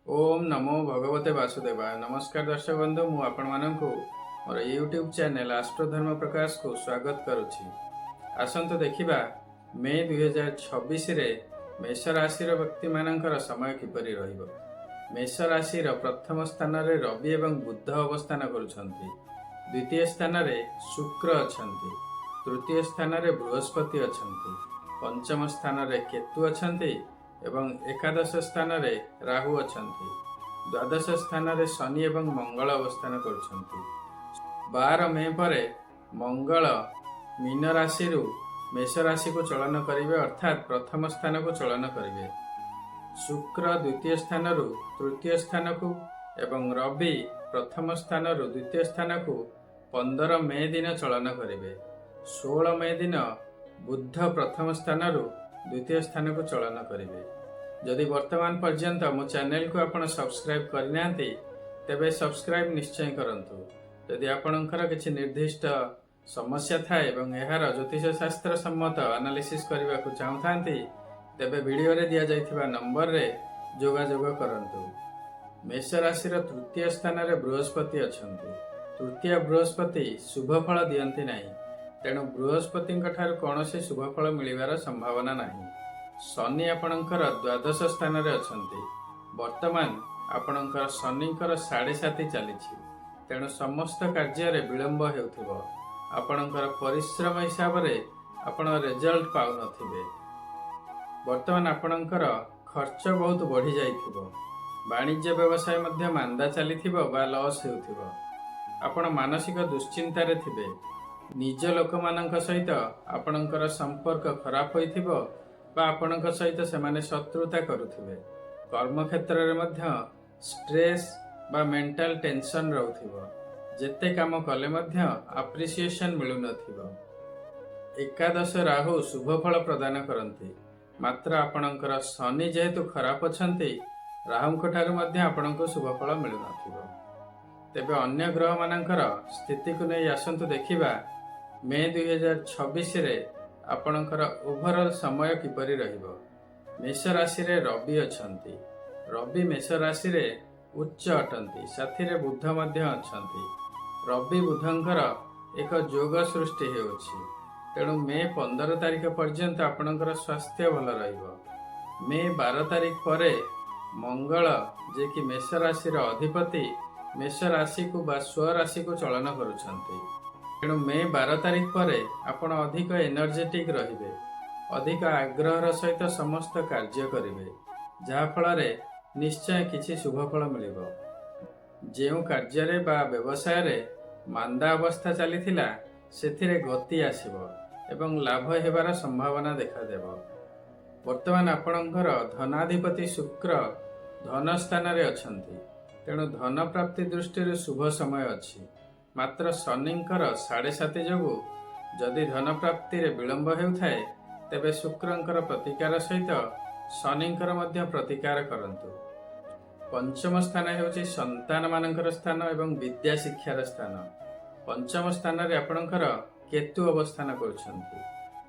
ओम नमो भगवते वासुदेवाय। नमस्कार दर्शक बंधु, मु आपण मानकु मोर यूट्यूब चैनल आस्ट्रोधर्म प्रकाश को स्वागत करुछि। आसंतु देखिबा मे 2026 रे मेष राशि व्यक्ति मानकर समय किपरि रहिबो। मेष राशि प्रथम स्थान रे रवि एवं बुध अवस्थान करुछन्ति। द्वितीय स्थान रे शुक्र अछन्ति। तृतीय स्थान रे बृहस्पति अछन्ति। पंचम स्थान रे केतु अछन्ति एवं एकादश स्थान रे राहु अछन्ति। द्वादश स्थान रे शनि एवं मंगल अवस्थान करुछन्ति। 12 मे परे मंगल मीन राशि मेष राशि को चलन करिवे, अर्थात प्रथम स्थान को चलन करिवे। शुक्र द्वितीय स्थान तृतीय स्थान को एवं रवि प्रथम स्थान द्वितीय स्थान को 15 मे दिन चलन करिवे। 16 मे दिन बुध प्रथम स्थान द्वितीय स्थान को चलन करिवे। जदि वर्तमान पर्यंत मो चैनल को आपण सब्सक्राइब करना तेबे सब्सक्राइब निश्चय करंतु। यदि आपणकर किछि निर्दिष्ट समस्या थाए एवं एहार ज्योतिष शास्त्र सम्मत एनालिसिस करने को चाहतांती तेबे वीडियो रे दिया जाइथिबा नंबर रे जोगाजोग करंतु। मेष राशि तृतीय स्थान रे बृहस्पति अछंती। तृतीय बृहस्पति शुभ फल दियंती नाही, तेणु बृहस्पति ठार कौनसी शुभ फल मिलिबार संभावना नाही। शनि आपणकर द्वादश स्थान रे अछंती। वर्तमान आपणकर शनिकर 7.5 चलीछि, तेणु समस्त कार्य रे विलंब हेउथिबो। आपणकर परिश्रम हिसाब रे आपण रिजल्ट पाउ नथिबे। वर्तमान आपणकर खर्च बहुत बढ़ी जाइथिबो। वाणिज्य व्यवसाय मध्य मांदा चलीथिबो बा लॉस हेउथिबो। आपण मानसिक दुश्चिंता रे थिबे। निज लोक मानक सहित आपणकर संपर्क खराब होइथिबो बा आपणक सहित सेमाने शत्रुता करुथिबे। कर्म क्षेत्र रे मध्य स्ट्रेस बा मेंटल टेंशन रहउथिबो। जेते काम कले मध्य अप्रिसिएशन मिलु नथिबो। एकादश राहु शुभ फल प्रदान करंती, मात्र आपणकर शनि जेहेतु खराब अछंती राहुंक ठारु मध्य आपणको शुभ फल मिलु नथिबो। तेबे अन्य ग्रह मानकर स्थिति को नै आसंतु देखिबा मे 2026 रे आपणकर ओवरऑल समय किपरि रहिबो। मेष राशि रे रवि अछंती। रवि मेष राशि रे उच्च अटंती, साथी रे बुध मध्य अछंती। रवि बुधंकर एक जोग सृष्टि हेउछि, तेणु मे 15 तारिख पर्यंत आपणकर स्वास्थ्य भल रहिबो। मे 12 तारिख परे मंगल जे कि मेष राशि रो अधिपति मेष राशि को बा स्वराशि को चलन करुछंती, तेणु मे 12 तारिख परे आपण अधिक एनर्जेटिक रहिबे। अधिक आग्रहर सहित समस्त कार्य करिवे, जहा फल निश्चय किछि शुभ फल मिलिबो। जेउ कार्य रे बा व्यवसाय रे मांदा अवस्था चलीथिला सेथिरे गति आसीबो एवं लाभ हेबार संभावना देखा देबो। वर्तमान आपणकर धनाधिपति शुक्र धन स्थान रे अछंती, तेणु धन प्राप्ति दृष्टि शुभ समय अछि। मात्र शनिंकर 7.5 जोगु जदि धन प्राप्ति रे विलंब हेउथाए तेबे शुक्रंकर प्रतिकार सहित शनिंकर मध्य प्रतिकार करंतु। पंचम स्थान हेउछि संतान मानकर स्थान एवं विद्या शिक्षार स्थान। पंचम स्थान रे आपणकर केतु अवस्थान करुछंती।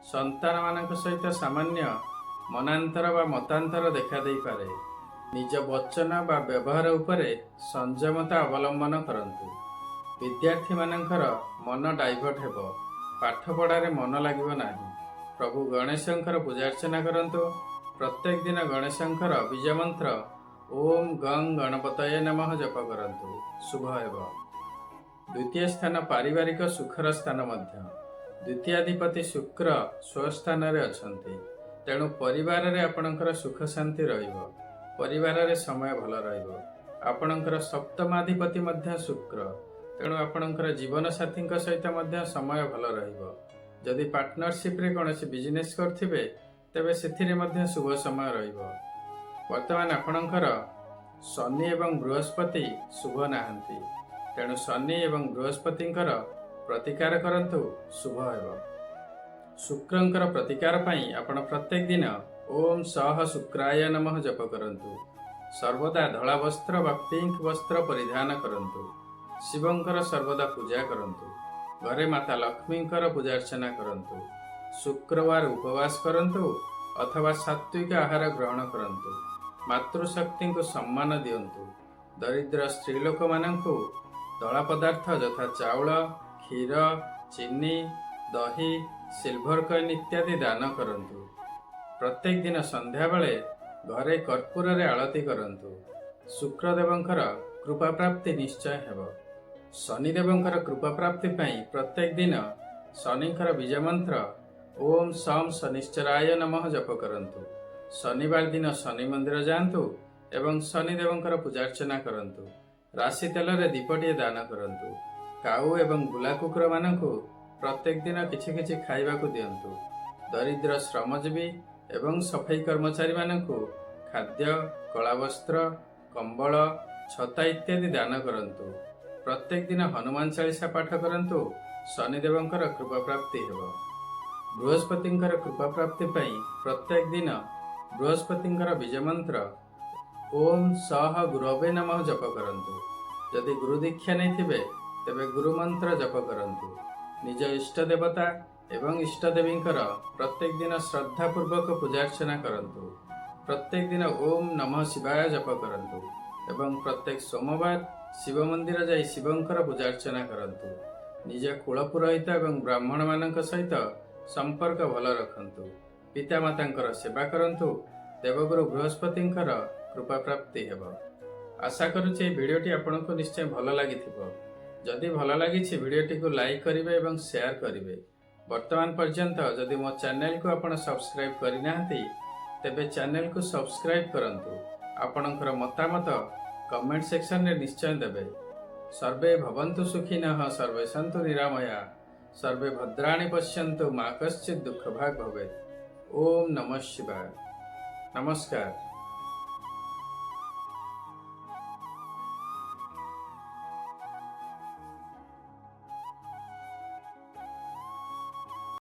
संतान मानक सहित सामान्य मनांतर बा मतांतर देखा देई पारे। निज वचन बा व्यवहार उपरे संयमता अवलंबन करंतु। विद्यार्थी मानकर मन डाइवर्ट हेबो, पाठ पढ़ारे मन लागिबो नाही। प्रभु गणेशंकर पूजार्चना करंतु। प्रत्येक दिन गणेशंकर बीज मंत्र ओम गं गणपतये नमः जप करंतु, शुभ हेबो। द्वितीय स्थान पारिवारिक सुखर स्थान मध्य। द्वितीयाधिपति शुक्र स्वस्थान रे अछंती, तेणु परिवार रे आपणकर सुख शांति रहिबो। परिवार रे समय भल रहिबो। आपणकर सप्तमाधिपति मध्य शुक्र, तेणु आपणकर जीवन साथी सहित मध्य समय भल रहिबो। जदि पार्टनरशिप रे कोनोसी बिजनेस करथिबे तेबे सेथिरे मध्य शुभ समय रहिबो। वर्तमान आपणकर शनि एवं बृहस्पति शुभ नाहंती, तेणु शनि एवं बृहस्पतिंकर प्रतिकार करंतु, शुभ हेबो। शुक्रंकर प्रतिकार पई आपण प्रत्येक दिन ओम सह शुक्राय नमः जप करंतु। सर्वदा धला वस्त्र बा पिंक वस्त्र परिधान करंतु। शिवंकर सर्वदा पूजा करंतु। घरे माता लक्ष्मींकर पूजार्चना करंतु। शुक्रवार उपवास करंतु अथवा सात्विक आहार ग्रहण करंतु। ମାତୃଶକ୍ତି को सम्मान दियंतु। दरिद्र स्त्री लोक मानंकु दला पदार्थ यथा चाउल, क्षीर, चीनी, दही, सिल्भर कॉइन इत्यादि दान करंतु। प्रत्येक दिन संध्या बेले घरे कर्पूर रे आळती करंतु। शुक्रदेवंकर कृपा प्राप्ति निश्चय हेब। शनिदेवंकर कृपा प्राप्ति पई प्रत्येक दिन शनिंकर बीज मंत्र ओम सम शनिश्चराय नमः जप करंतु। शनिवार दिन शनि मंदिर जांतु एवं शनिदेवंकर पूजार्चना करंतु। राशि तेल रे दीपटिए दान करंतु। काऊ एवं बुला कुकुर मानंकु प्रत्येक दिन किछि किछि खाइबाकु दियंतु। दरिद्र श्रमजीवी एवं सफाई कर्मचारी मानंकु खाद्य, कला वस्त्र, कंबल, छता इत्यादि दान करंतु। प्रत्येक दिन हनुमान चालीसा पाठ करंतु। शनिदेवंकर कृपा प्राप्ति हेब। बृहस्पतिंकर कृपा प्राप्ति पई प्रत्येक दिन बृहस्पतिंकर बीज मंत्र ओम सह गुरवे नमः जप करंतु। यदि गुरु दीक्षा नहीं थिबे तेबे गुरु मंत्र जप करंतु। निज इष्ट देवता एवं इष्ट देवींकर प्रत्येक दिन श्रद्धा पूर्वक पूजार्चना करंतु। प्रत्येक दिन ओम नमः शिवाय जप करंतु एवं प्रत्येक सोमवार शिव मंदिर जाई शिवंकर पूजार्चना करंतु। निज कुल पुरोहित एवं ब्राह्मण मानक सहित संपर्क भल रखंतु। पिता मातांकर सेवा करंतु। देवगुरु बृहस्पतिंकर कृपा प्राप्ति हेब। आशा करुछि भिडियोटी आपनको निश्चय भल लागिथिबो। जदि भल लागिछि भिडियोटी को लाइक करिवे एवं शेयर करिवे। वर्तमान पर्यंत जदि मो चैनल को आपण सब्सक्राइब करिनाहंती तेबे चैनल को सब्सक्राइब करंतु। आपणकर मतामत कमेंट सेक्शन रे निश्चय देबे। सर्वे भवन्तु सुखिनः, सर्वे सन्तु निरामया, सर्वे भद्राणि पश्यन्तु, मा कश्चित् दुःखभाग् भवेत्। ओम नमः शिवाय। नमस्कार।